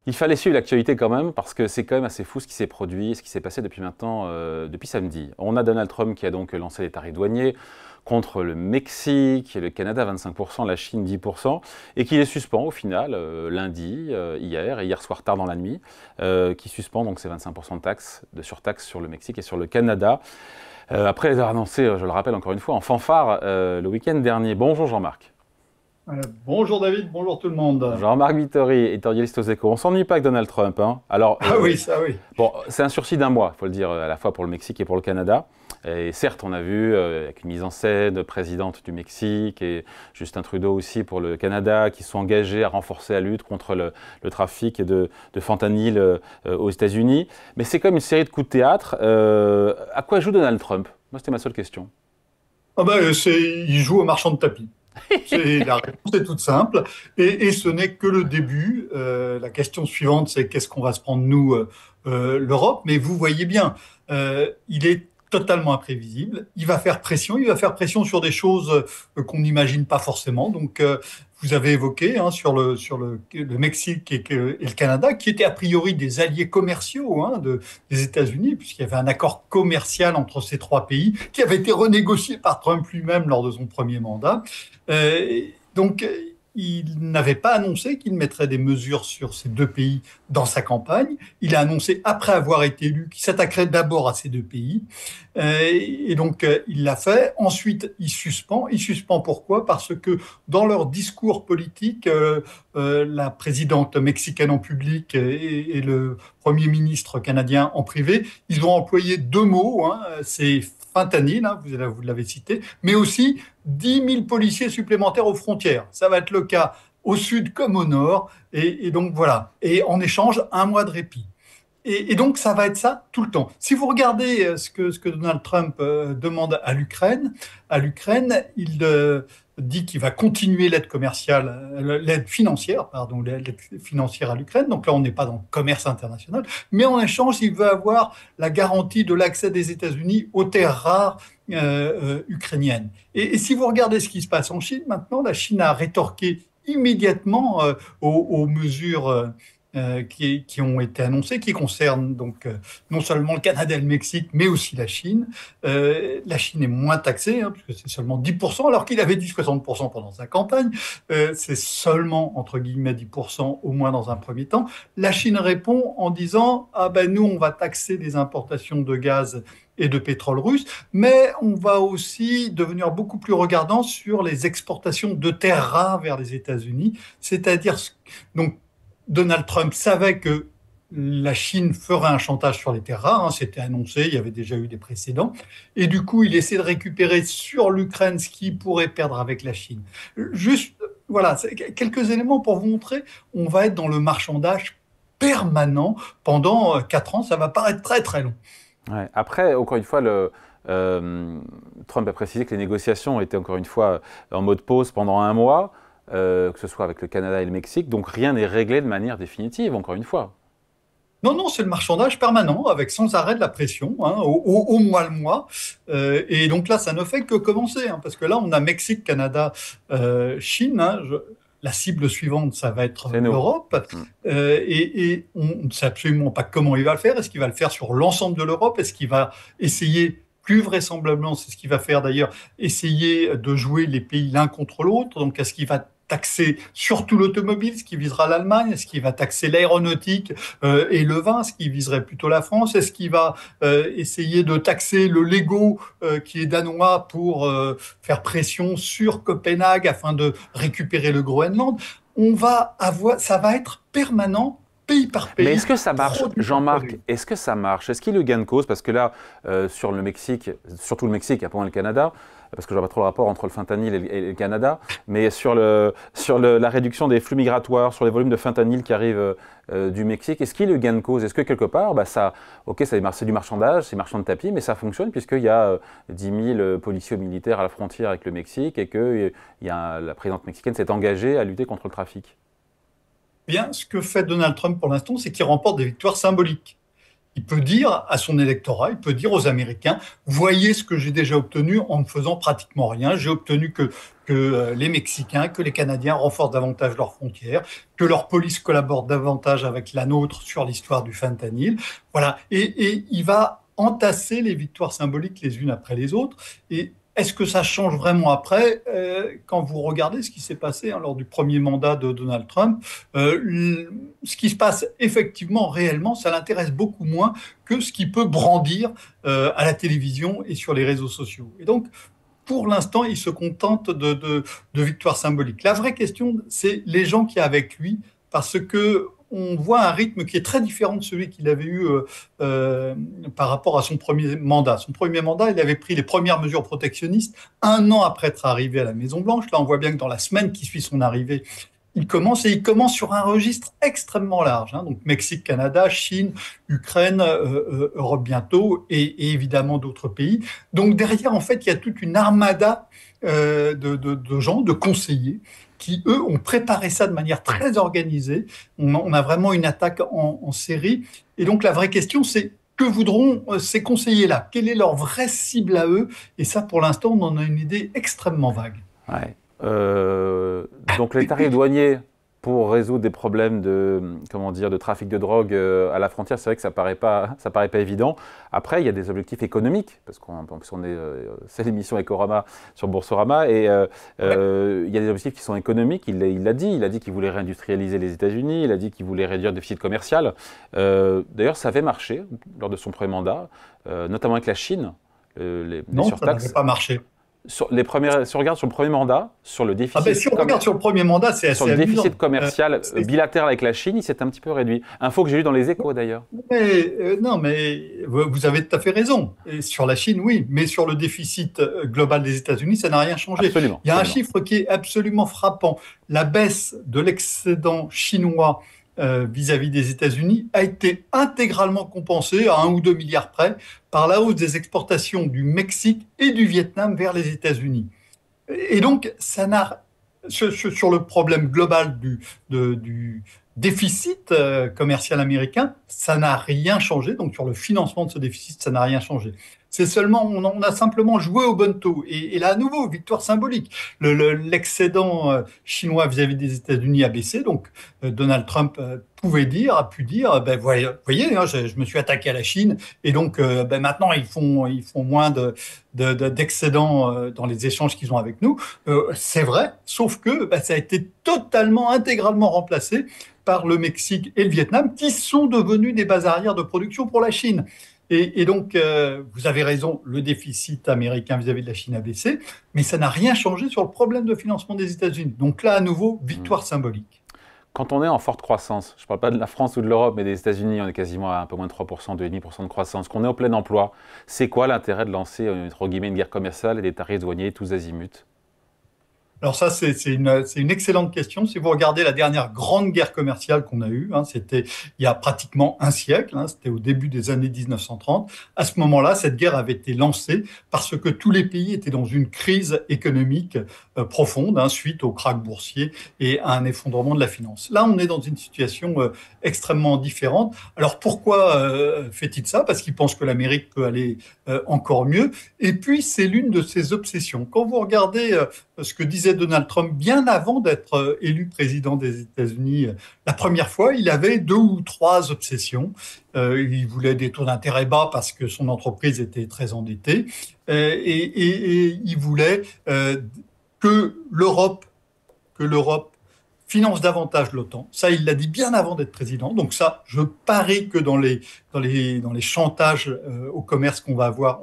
Il fallait suivre l'actualité quand même, parce que c'est quand même assez fou ce qui s'est produit, ce qui s'est passé depuis maintenant, depuis samedi. On a Donald Trump qui a donc lancé les tarifs douaniers contre le Mexique et le Canada 25%, la Chine 10%, et qui les suspend au final lundi, hier et hier soir tard dans la nuit, qui suspend donc ces 25% de taxes, de surtaxes sur le Mexique et sur le Canada. Après les avoir annoncés, je le rappelle encore une fois, en fanfare le week-end dernier. Bonjour Jean-Marc. Bonjour David, bonjour tout le monde. Jean-Marc Vittori, éditorialiste aux Échos. On s'ennuie pas avec Donald Trump, hein. Alors, Ah oui, ça oui. bon, c'est un sursis d'un mois, il faut le dire, à la fois pour le Mexique et pour le Canada. Et certes, on a vu, avec une mise en scène, présidente du Mexique et Justin Trudeau aussi pour le Canada, qui sont engagés à renforcer la lutte contre le trafic de fentanyl aux États-Unis. Mais c'est comme une série de coups de théâtre. À quoi joue Donald Trump? Moi, c'était ma seule question. Il joue au marchand de tapis. La réponse est toute simple et ce n'est que le début. La question suivante, c'est qu'est-ce qu'on va se prendre nous, l'Europe? Mais vous voyez bien, il est totalement imprévisible. Il va faire pression sur des choses qu'on n'imagine pas forcément. Donc, vous avez évoqué hein, le Mexique et le Canada, qui étaient a priori des alliés commerciaux des États-Unis, puisqu'il y avait un accord commercial entre ces trois pays qui avait été renégocié par Trump lui-même lors de son premier mandat. Donc, il n'avait pas annoncé qu'il mettrait des mesures sur ces deux pays dans sa campagne. Il a annoncé, après avoir été élu, qu'il s'attaquerait d'abord à ces deux pays. Il l'a fait. Ensuite, il suspend. Il suspend pourquoi? Parce que dans leur discours politique, la présidente mexicaine en public et le Premier ministre canadien en privé, ils ont employé deux mots. C'est fentanyl, vous l'avez cité, mais aussi 10 000 policiers supplémentaires aux frontières. Ça va être le cas au sud comme au nord. Et donc voilà. Et en échange, un mois de répit. Et donc, ça va être ça tout le temps. Si vous regardez ce que Donald Trump demande à l'Ukraine, il dit qu'il va continuer l'aide financière, pardon, l'aide financière à l'Ukraine. Donc là, on n'est pas dans le commerce international. Mais en échange, il veut avoir la garantie de l'accès des États-Unis aux terres rares ukrainiennes. Et si vous regardez ce qui se passe en Chine, maintenant, la Chine a rétorqué immédiatement aux mesures qui ont été annoncées, qui concernent donc non seulement le Canada et le Mexique, mais aussi la Chine. La Chine est moins taxée, puisque c'est seulement 10%, alors qu'il avait dit 60% pendant sa campagne. C'est seulement, entre guillemets, 10%, au moins dans un premier temps. La Chine répond en disant, ah ben nous, on va taxer les importations de gaz et de pétrole russe, mais on va aussi devenir beaucoup plus regardant sur les exportations de terres rares vers les États-Unis, c'est-à-dire donc Donald Trump savait que la Chine ferait un chantage sur les terres rares, c'était annoncé, il y avait déjà eu des précédents, et du coup, il essaie de récupérer sur l'Ukraine ce qu'il pourrait perdre avec la Chine. Juste, voilà, quelques éléments pour vous montrer, on va être dans le marchandage permanent pendant 4 ans, ça va paraître très très long. Ouais. Après, encore une fois, Trump a précisé que les négociations étaient encore une fois en mode pause pendant un mois, que ce soit avec le Canada et le Mexique, donc rien n'est réglé de manière définitive, encore une fois. Non, non, c'est le marchandage permanent, avec sans arrêt de la pression, au mois le mois. Et donc là, ça ne fait que commencer, parce que là, on a Mexique, Canada, Chine. La cible suivante, ça va être C'est nous. l'Europe. Mm. Et on ne sait absolument pas comment il va le faire. Est-ce qu'il va le faire sur l'ensemble de l'Europe? Est-ce qu'il va essayer, plus vraisemblablement, c'est ce qu'il va faire d'ailleurs, essayer de jouer les pays l'un contre l'autre? Donc, est-ce qu'il va taxer surtout l'automobile, ce qui visera l'Allemagne? Est-ce qu'il va taxer l'aéronautique et le vin, ce qui viserait plutôt la France? Est-ce qu'il va essayer de taxer le Lego, qui est danois, pour faire pression sur Copenhague afin de récupérer le Groenland? Ça va être permanent, pays par Mais pays, est-ce que ça marche, produit par Jean-Marc? produit. Est-ce que ça marche? Est-ce qu'il y a eu gain de cause? Parce que là, sur le Mexique, surtout le Mexique, et pas moins le Canada, parce que je vois pas trop le rapport entre le fentanyl et le Canada, mais la réduction des flux migratoires, sur les volumes de fentanyl qui arrivent du Mexique, est-ce qu'il y a eu gain de cause? Est-ce que quelque part, ok, c'est du marchandage, c'est marchand de tapis, mais ça fonctionne puisqu'il y a 10 000 policiers militaires à la frontière avec le Mexique et que la présidente mexicaine s'est engagée à lutter contre le trafic? Bien, ce que fait Donald Trump pour l'instant, c'est qu'il remporte des victoires symboliques. Il peut dire à son électorat, il peut dire aux Américains, voyez ce que j'ai déjà obtenu en ne faisant pratiquement rien. J'ai obtenu que les Mexicains, que les Canadiens renforcent davantage leurs frontières, que leur police collabore davantage avec la nôtre sur l'histoire du fentanyl. Voilà. Et il va entasser les victoires symboliques les unes après les autres. Et est-ce que ça change vraiment après quand vous regardez ce qui s'est passé lors du premier mandat de Donald Trump, ce qui se passe effectivement, réellement, ça l'intéresse beaucoup moins que ce qu'il peut brandir à la télévision et sur les réseaux sociaux. Et donc, pour l'instant, il se contente de victoires symboliques. La vraie question, c'est les gens qui sont avec lui, parce que on voit un rythme qui est très différent de celui qu'il avait eu par rapport à son premier mandat. Son premier mandat, il avait pris les premières mesures protectionnistes un an après être arrivé à la Maison-Blanche. Là, on voit bien que dans la semaine qui suit son arrivée, il commence sur un registre extrêmement large. Donc Mexique, Canada, Chine, Ukraine, Europe bientôt, et évidemment d'autres pays. Donc derrière, en fait, il y a toute une armada de gens, de conseillers, qui, eux, ont préparé ça de manière très organisée. On a vraiment une attaque en série. Et donc, la vraie question, c'est que voudront ces conseillers-là? Quelle est leur vraie cible à eux? Et ça, pour l'instant, on en a une idée extrêmement vague. Ouais. Donc, les tarifs douaniers pour résoudre des problèmes de trafic de drogue à la frontière, c'est vrai que ça paraît pas évident. Après, il y a des objectifs économiques, parce c'est l'émission Ecorama sur Boursorama, et il y a des objectifs qui sont économiques. Il l'a dit qu'il voulait réindustrialiser les États-Unis, il a dit qu'il voulait réduire le déficit commercial. D'ailleurs, ça avait marché lors de son premier mandat, notamment avec la Chine. Les non, ça n'avait pas marché. Si on regarde sur le premier mandat, sur le déficit, si on regarde sur le premier mandat, c'est assez sur le amusant. déficit commercial bilatéral avec la Chine, il s'est un petit peu réduit. Info que j'ai lu dans les Échos d'ailleurs. Non, mais vous avez tout à fait raison. Et sur la Chine, oui, mais sur le déficit global des États-Unis, ça n'a rien changé. Absolument, Il y a un chiffre qui est absolument frappant. La baisse de l'excédent chinois vis-à-vis des États-Unis a été intégralement compensée à 1 ou 2 milliards près par la hausse des exportations du Mexique et du Vietnam vers les États-Unis. Et donc, ça n'a, sur le problème global du déficit commercial américain, ça n'a rien changé. Donc, sur le financement de ce déficit, ça n'a rien changé. C'est seulement, on a simplement joué au bon taux. Et là, à nouveau, victoire symbolique. L'excédent chinois vis-à-vis des États-Unis a baissé. Donc, Donald Trump a pu dire, voyez, je me suis attaqué à la Chine, et donc maintenant ils font moins d'excédents dans les échanges qu'ils ont avec nous. C'est vrai, sauf que ça a été totalement, intégralement remplacé par le Mexique et le Vietnam, qui sont devenus des bases arrières de production pour la Chine. Et donc, vous avez raison, le déficit américain vis-à-vis de la Chine a baissé, mais ça n'a rien changé sur le problème de financement des États-Unis. Donc là, à nouveau, victoire symbolique. Quand on est en forte croissance, je ne parle pas de la France ou de l'Europe, mais des États-Unis, on est quasiment à un peu moins de 3%, 2,5% de croissance, qu'on est au plein emploi, c'est quoi l'intérêt de lancer, entre guillemets, une guerre commerciale et des tarifs douaniers tous azimuts? Alors ça, c'est une excellente question. Si vous regardez la dernière grande guerre commerciale qu'on a eue, c'était il y a pratiquement un siècle, c'était au début des années 1930. À ce moment-là, cette guerre avait été lancée parce que tous les pays étaient dans une crise économique profonde, suite au krach boursier et à un effondrement de la finance. Là, on est dans une situation extrêmement différente. Alors pourquoi fait-il ça? Parce qu'il pense que l'Amérique peut aller encore mieux. Et puis, c'est l'une de ses obsessions. Quand vous regardez ce que disait Donald Trump bien avant d'être élu président des États-Unis, la première fois, il avait 2 ou 3 obsessions. Il voulait des taux d'intérêt bas parce que son entreprise était très endettée, et il voulait que l'Europe finance davantage l'OTAN. Ça, il l'a dit bien avant d'être président. Donc ça, je parie que dans les chantages au commerce qu'on va avoir,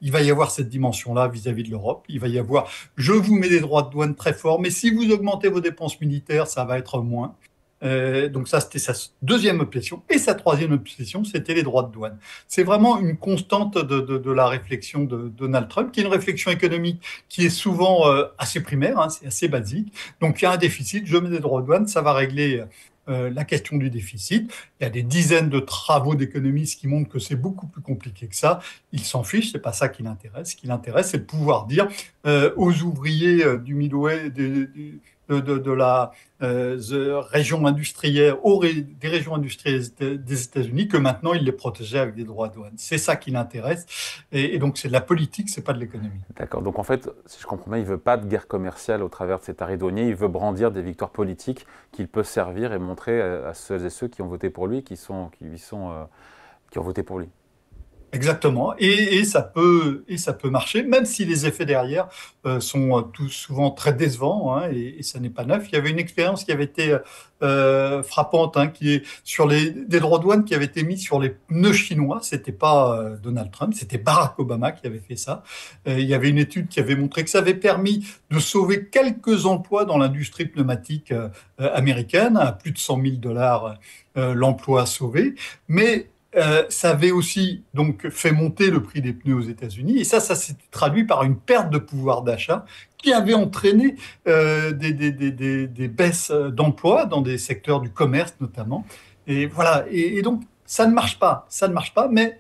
il va y avoir cette dimension-là vis-à-vis de l'Europe. Il va y avoir, je vous mets des droits de douane très forts, mais si vous augmentez vos dépenses militaires, ça va être moins. Donc ça, c'était sa deuxième obsession. Et sa troisième obsession, c'était les droits de douane. C'est vraiment une constante de la réflexion de Donald Trump, qui est une réflexion économique qui est souvent assez primaire, c'est assez basique. Donc il y a un déficit, je mets des droits de douane, ça va régler la question du déficit. Il y a des dizaines de travaux d'économistes qui montrent que c'est beaucoup plus compliqué que ça. Il s'en fiche, c'est pas ça qui l'intéresse. Ce qui l'intéresse, c'est de pouvoir dire aux ouvriers du de la région industrielle, des régions industrielles des États-Unis, que maintenant il les protégeait avec des droits de douane. C'est ça qui l'intéresse. Et donc c'est de la politique, c'est pas de l'économie. D'accord. Donc en fait, si je comprends bien, il ne veut pas de guerre commerciale au travers de ces tarifs douaniers. Il veut brandir des victoires politiques qu'il peut servir et montrer à celles et ceux qui ont voté pour lui, qui ont voté pour lui. Exactement, et ça peut marcher, même si les effets derrière sont tout souvent très décevants, hein, et ça n'est pas neuf. Il y avait une expérience qui avait été frappante, hein, qui est sur des droits de douane qui avaient été mis sur les pneus chinois. C'était pas Donald Trump, c'était Barack Obama qui avait fait ça. Il y avait une étude qui avait montré que ça avait permis de sauver quelques emplois dans l'industrie pneumatique américaine, à plus de 100 000 dollars l'emploi sauvé, mais ça avait aussi donc fait monter le prix des pneus aux États-Unis, et ça s'est traduit par une perte de pouvoir d'achat qui avait entraîné des baisses d'emplois dans des secteurs du commerce notamment. Et voilà. Et donc ça ne marche pas, mais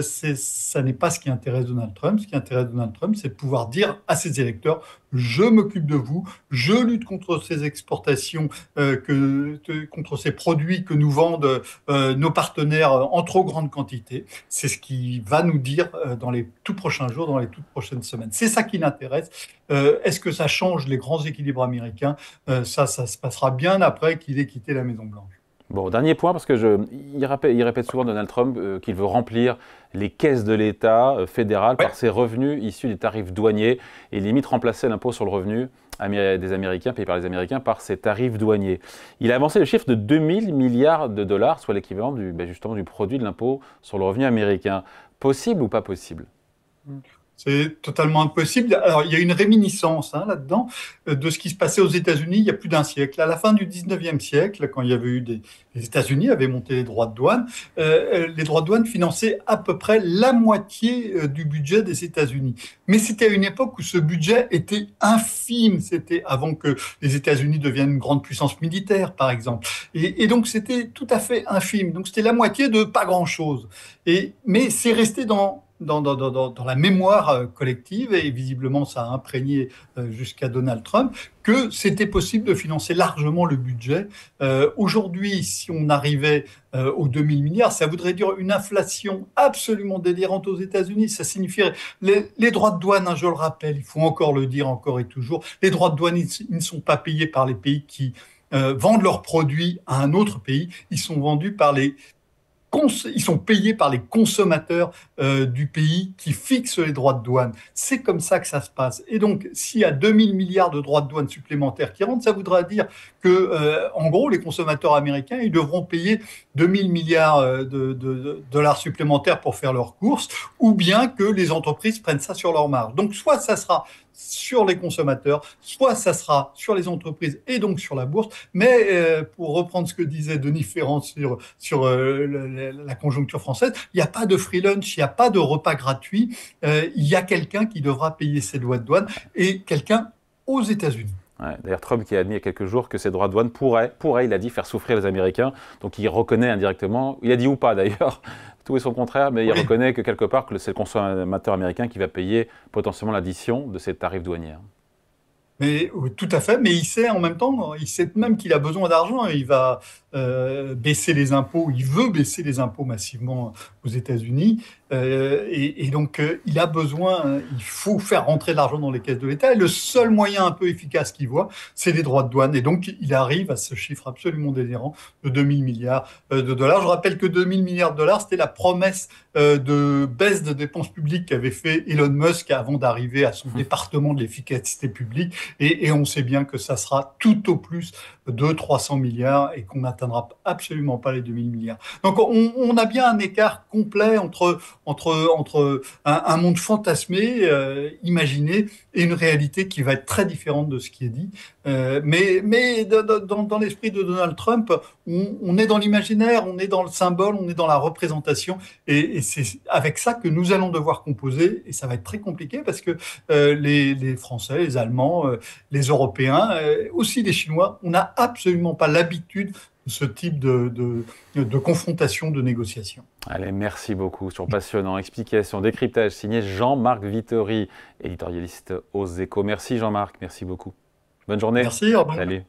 ça n'est pas ce qui intéresse Donald Trump. Ce qui intéresse Donald Trump, c'est de pouvoir dire à ses électeurs: je m'occupe de vous, je lutte contre ces exportations, contre ces produits que nous vendent nos partenaires en trop grande quantité. C'est ce qui va nous dire dans les tout prochains jours, dans les toutes prochaines semaines. C'est ça qui l'intéresse. Est-ce que ça change les grands équilibres américains? Ça se passera bien après qu'il ait quitté la Maison-Blanche. Bon, dernier point, parce que il répète souvent, Donald Trump, qu'il veut remplir les caisses de l'État fédéral par ses revenus issus des tarifs douaniers et limite remplacer l'impôt sur le revenu des Américains, payé par les Américains, par ces tarifs douaniers. Il a avancé le chiffre de 2000 milliards de dollars, soit l'équivalent justement du produit de l'impôt sur le revenu américain. Possible ou pas possible? C'est totalement impossible. Alors, il y a une réminiscence, hein, là-dedans de ce qui se passait aux États-Unis il y a plus d'un siècle. À la fin du 19e siècle, quand il y avait eu les États-Unis avaient monté les droits de douane, les droits de douane finançaient à peu près la moitié du budget des États-Unis. Mais c'était à une époque où ce budget était infime. C'était avant que les États-Unis deviennent une grande puissance militaire, par exemple. Et donc, c'était tout à fait infime. Donc, c'était la moitié de pas grand-chose. Mais c'est resté dans la mémoire collective, et visiblement ça a imprégné jusqu'à Donald Trump, que c'était possible de financer largement le budget. Aujourd'hui, si on arrivait aux 2000 milliards, ça voudrait dire une inflation absolument délirante aux États-Unis. Ça signifierait les droits de douane, hein, je le rappelle, il faut encore le dire encore et toujours, les droits de douane, ils ne sont pas payés par les pays qui vendent leurs produits à un autre pays, ils sont vendus par ils sont payés par les consommateurs du pays qui fixent les droits de douane. C'est comme ça que ça se passe. Et donc, s'il y a 2000 milliards de droits de douane supplémentaires qui rentrent, ça voudra dire que, en gros, les consommateurs américains, ils devront payer 2000 milliards de dollars supplémentaires pour faire leurs courses, ou bien que les entreprises prennent ça sur leur marge. Donc, soit ça sera sur les consommateurs, soit ça sera sur les entreprises et donc sur la bourse. Mais pour reprendre ce que disait Denis Ferrand sur la conjoncture française, il n'y a pas de free lunch, il n'y a pas de repas gratuit. Il y a quelqu'un qui devra payer ses droits de douane, et quelqu'un aux États-Unis. Ouais, d'ailleurs, Trump qui a admis il y a quelques jours que ces droits de douane pourraient, il a dit, faire souffrir les Américains. Donc il reconnaît indirectement, il a dit ou pas d'ailleurs, tout est son contraire, mais il reconnaît que quelque part que c'est le consommateur américain qui va payer potentiellement l'addition de ces tarifs douaniers. Mais oui, tout à fait, mais il sait en même temps, il sait même qu'il a besoin d'argent, et il va baisser les impôts, il veut baisser les impôts massivement aux États-Unis, et donc il a besoin, il faut faire rentrer de l'argent dans les caisses de l'État, et le seul moyen un peu efficace qu'il voit, c'est les droits de douane, et donc il arrive à ce chiffre absolument délirant de 2000 milliards de dollars. Je rappelle que 2000 milliards de dollars, c'était la promesse de baisse de dépenses publiques qu'avait fait Elon Musk avant d'arriver à son département de l'efficacité publique, et on sait bien que ça sera tout au plus de 300 milliards et qu'on n'atteindra absolument pas les 2000 milliards. Donc on a bien un écart complet entre un monde fantasmé, imaginé, et une réalité qui va être très différente de ce qui est dit. Mais dans l'esprit de Donald Trump, on est dans l'imaginaire, on est dans le symbole, on est dans la représentation, et c'est avec ça que nous allons devoir composer, et ça va être très compliqué parce que les Français, les Allemands, les Européens, aussi les Chinois, on n'a absolument pas l'habitude de ce type de confrontation, de négociation. Allez, merci beaucoup. Sur Passionnant, explication, décryptage, signé Jean-Marc Vittori, éditorialiste aux Échos. Merci Jean-Marc, merci beaucoup. Bonne journée. Merci, au revoir. Salut.